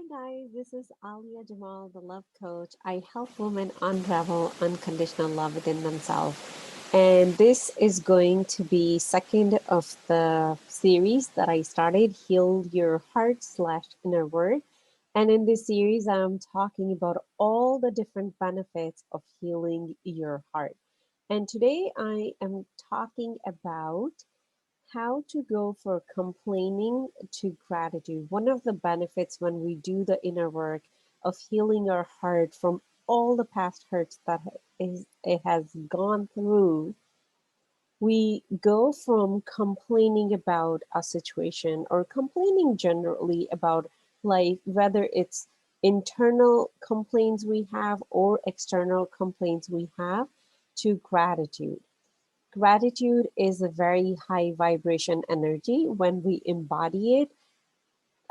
Hi guys, this is Alia Jamal, the love coach. I help women unravel unconditional love within themselves. And this is going to be second of the series that I started, Heal Your Heart slash Inner Work. And in this series, I'm talking about all the different benefits of healing your heart. And today I am talking about how to go for complaining to gratitude. One of the benefits when we do the inner work of healing our heart from all the past hurts that it has gone through, we go from complaining about a situation or complaining generally about life, whether it's internal complaints we have or external complaints we have, to gratitude. Gratitude is a very high vibration energy. When we embody it,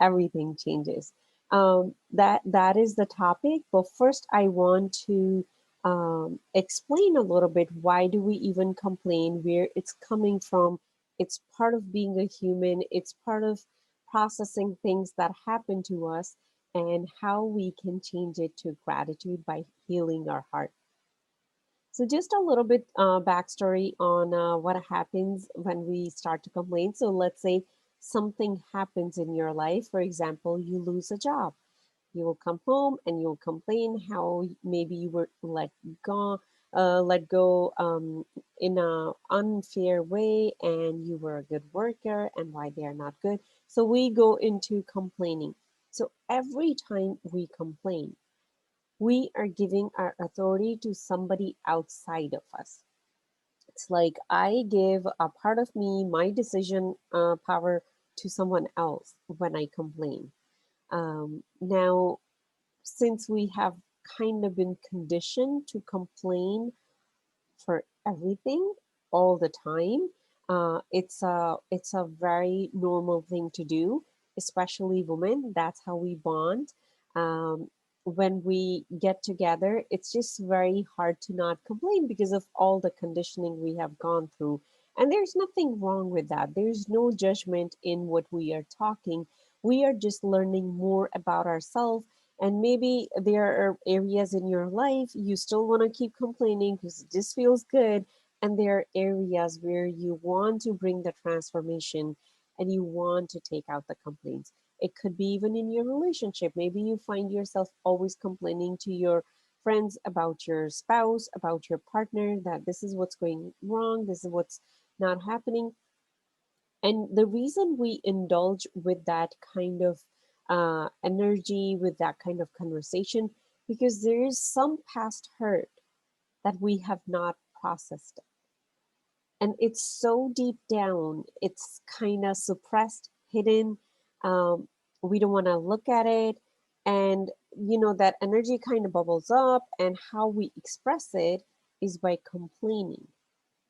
everything changes. That is the topic. But first, I want to explain a little bit why do we even complain, where it's coming from. It's part of being a human. It's part of processing things that happen to us and how we can change it to gratitude by healing our heart. So just a little bit backstory on what happens when we start to complain. So let's say something happens in your life. For example, you lose a job. You will come home and you'll complain how maybe you were let go in a unfair way, and you were a good worker, and why they are not good. So we go into complaining. So every time we complain, we are giving our authority to somebody outside of us. It's like I give a part of me, my decision power, to someone else when I complain. Now, since we have kind of been conditioned to complain for everything all the time, it's a very normal thing to do, especially women. That's how we bond. Um, when we get together, it's just very hard to not complain because of all the conditioning we have gone through. And there's nothing wrong with that. There's no judgment in what we are talking. We are just learning more about ourselves, and maybe there are areas in your life you still want to keep complaining because it just feels good. And there are areas where you want to bring the transformation and you want to take out the complaints. It could be even in your relationship. Maybe you find yourself always complaining to your friends about your spouse, about your partner, that this is what's going wrong, this is what's not happening. And the reason we indulge with that kind of energy, with that kind of conversation, because there is some past hurt that we have not processed. And it's so deep down, it's kind of suppressed, hidden. Um, we don't want to look at it. And, that energy kind of bubbles up, and how we express it is by complaining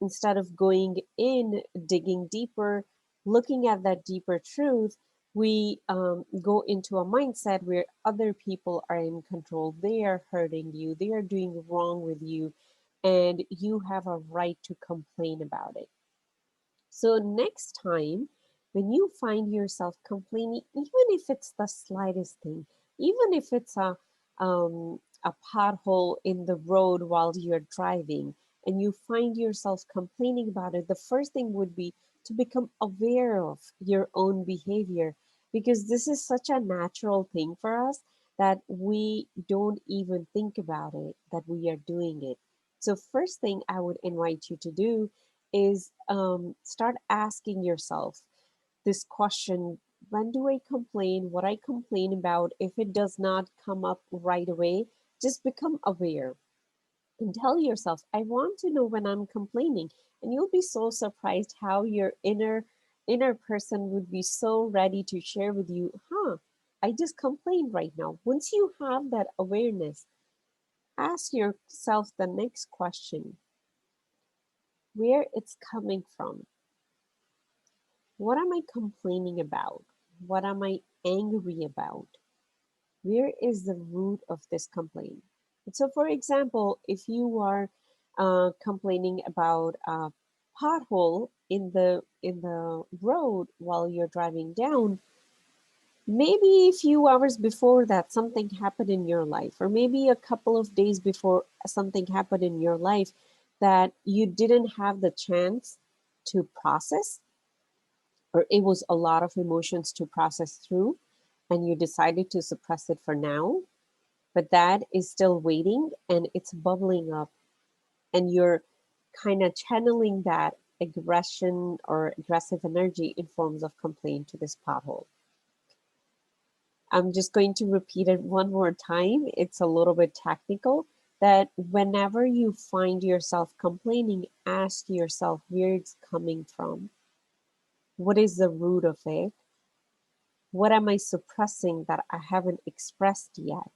instead of going in, digging deeper, looking at that deeper truth. We go into a mindset where other people are in control. They are hurting you, they are doing wrong with you, and you have a right to complain about it. So, next time when you find yourself complaining, even if it's the slightest thing, even if it's a pothole in the road while you're driving, and you find yourself complaining about it, the first thing would be to become aware of your own behavior, because this is such a natural thing for us that we don't even think about it, that we are doing it. So, first thing I would invite you to do is start asking yourself this question: when do I complain? What I complain about? If it does not come up right away, just become aware and tell yourself, I want to know when I'm complaining. And you'll be so surprised how your inner person would be so ready to share with you, I just complained right now. Once you have that awareness, ask yourself the next question: where it's coming from. What am I complaining about? What am I angry about? Where is the root of this complaint? And so, for example, if you are complaining about a pothole in the road while you're driving down, Maybe a few hours before that, something happened in your life, or maybe a couple of days before something happened in your life that you didn't have the chance to process, or it was a lot of emotions to process through, and you decided to suppress it for now, but that is still waiting and it's bubbling up, and you're kind of channeling that aggression or aggressive energy in forms of complaint to this pothole. I'm just going to repeat it one more time. It's a little bit technical, that whenever you find yourself complaining, ask yourself where it's coming from. What is the root of it? What am I suppressing that I haven't expressed yet?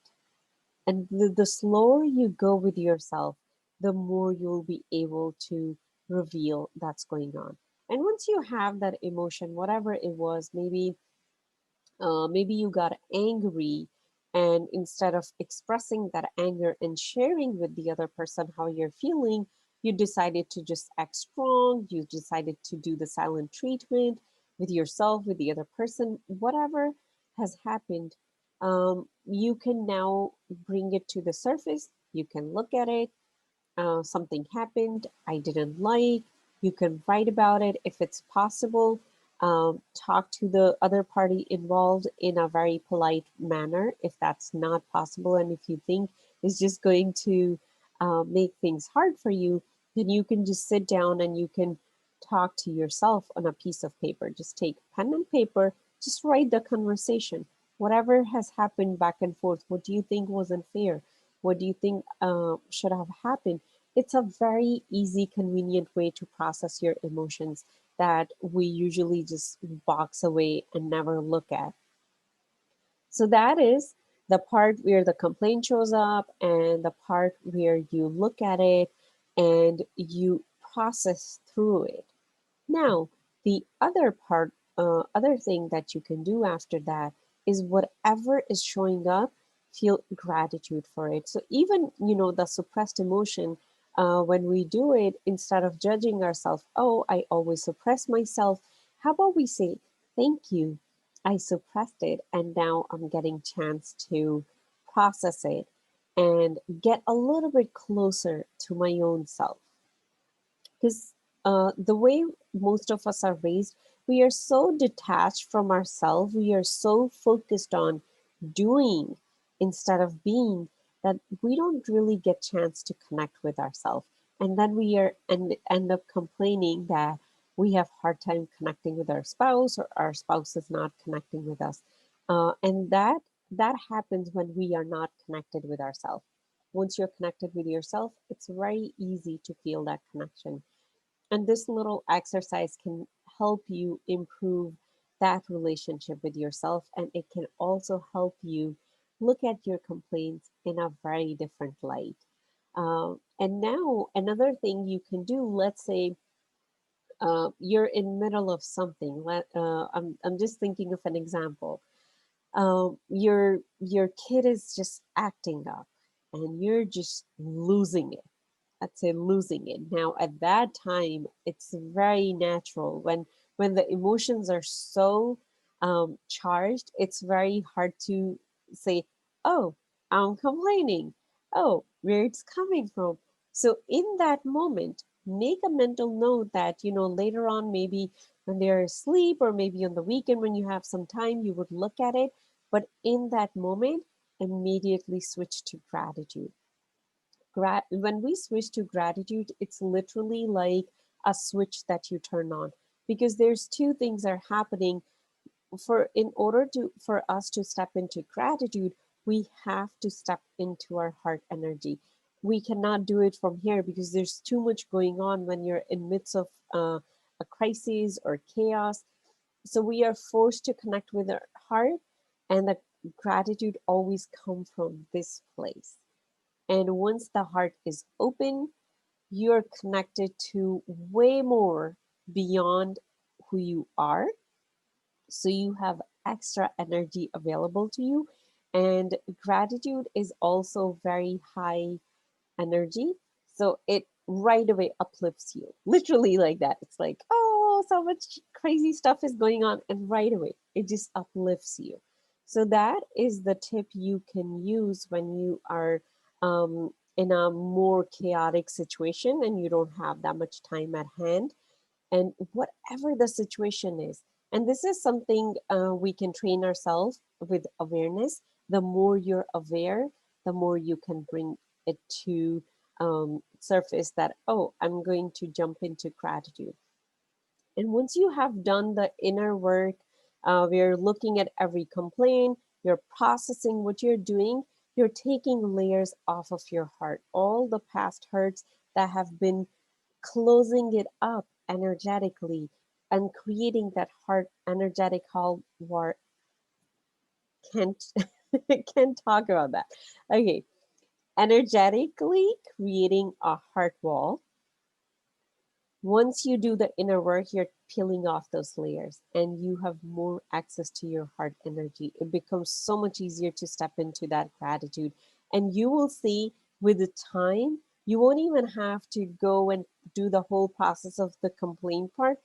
And the slower you go with yourself, the more you'll be able to reveal that's going on. And once you have that emotion, whatever it was, maybe you got angry, and instead of expressing that anger and sharing with the other person how you're feeling, you decided to just act strong. You decided to do the silent treatment with yourself, with the other person, whatever has happened. You can now bring it to the surface. You can look at it. Something happened I didn't like. You can write about it if it's possible. Talk to the other party involved in a very polite manner if that's not possible. And if you think it's just going to make things hard for you, then you can just sit down and you can talk to yourself on a piece of paper. Just take pen and paper, just write the conversation. Whatever has happened back and forth, what do you think was unfair? What do you think should have happened? It's a very easy, convenient way to process your emotions that we usually just box away and never look at. So that is the part where the complaint shows up, and the part where you look at it and you process through it. Now, the other part, other thing that you can do after that is whatever is showing up, feel gratitude for it. So even, the suppressed emotion, when we do it, instead of judging ourselves, oh, I always suppress myself, how about we say, thank you, I suppressed it, and now I'm getting chance to process it and get a little bit closer to my own self. Because the way most of us are raised, we are so detached from ourselves, we are so focused on doing instead of being, that we don't really get chance to connect with ourselves. And then we are and end up complaining that we have hard time connecting with our spouse, or our spouse is not connecting with us. And that happens when we are not connected with ourselves. Once you're connected with yourself, it's very easy to feel that connection. And this little exercise can help you improve that relationship with yourself. And it can also help you look at your complaints in a very different light. And now another thing you can do, let's say you're in middle of something. I'm just thinking of an example. Your kid is just acting up and you're just losing it. I'd say losing it. Now, at that time, it's very natural when the emotions are so charged. It's very hard to say, "Oh, I'm complaining. Oh, where it's coming from." So, in that moment, make a mental note that later on, maybe when they're asleep, or maybe on the weekend when you have some time, you would look at it. But in that moment, immediately switch to gratitude. When we switch to gratitude, it's literally like a switch that you turn on, because there's two things are happening. In order for us to step into gratitude, we have to step into our heart energy. We cannot do it from here because there's too much going on when you're in midst of a crisis or chaos. So we are forced to connect with our heart, and the gratitude always come from this place. And once the heart is open, you're connected to way more beyond who you are. So you have extra energy available to you. And gratitude is also very high energy. So it right away uplifts you, literally like that. It's like, oh, so much crazy stuff is going on. And right away, it just uplifts you. So that is the tip you can use when you are in a more chaotic situation and you don't have that much time at hand, and whatever the situation is. And this is something we can train ourselves with awareness. The more you're aware, the more you can bring it to surface that, oh, I'm going to jump into gratitude. And once you have done the inner work, we're looking at every complaint, you're processing what you're doing, you're taking layers off of your heart, all the past hurts that have been closing it up energetically and creating that heart energetic hall war. Can't can't talk about that. Okay, energetically creating a heart wall. Once you do the inner work, you're peeling off those layers and you have more access to your heart energy. It becomes so much easier to step into that gratitude. And you will see with the time, you won't even have to go and do the whole process of the complaint part.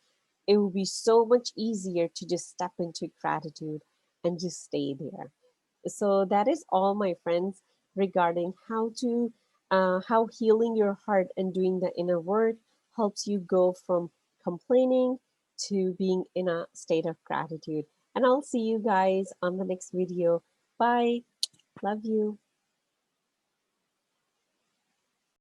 It will be so much easier to just step into gratitude and just stay there. So that is all, my friends, regarding how healing your heart and doing the inner work helps you go from complaining to being in a state of gratitude. And I'll see you guys on the next video. Bye. Love you.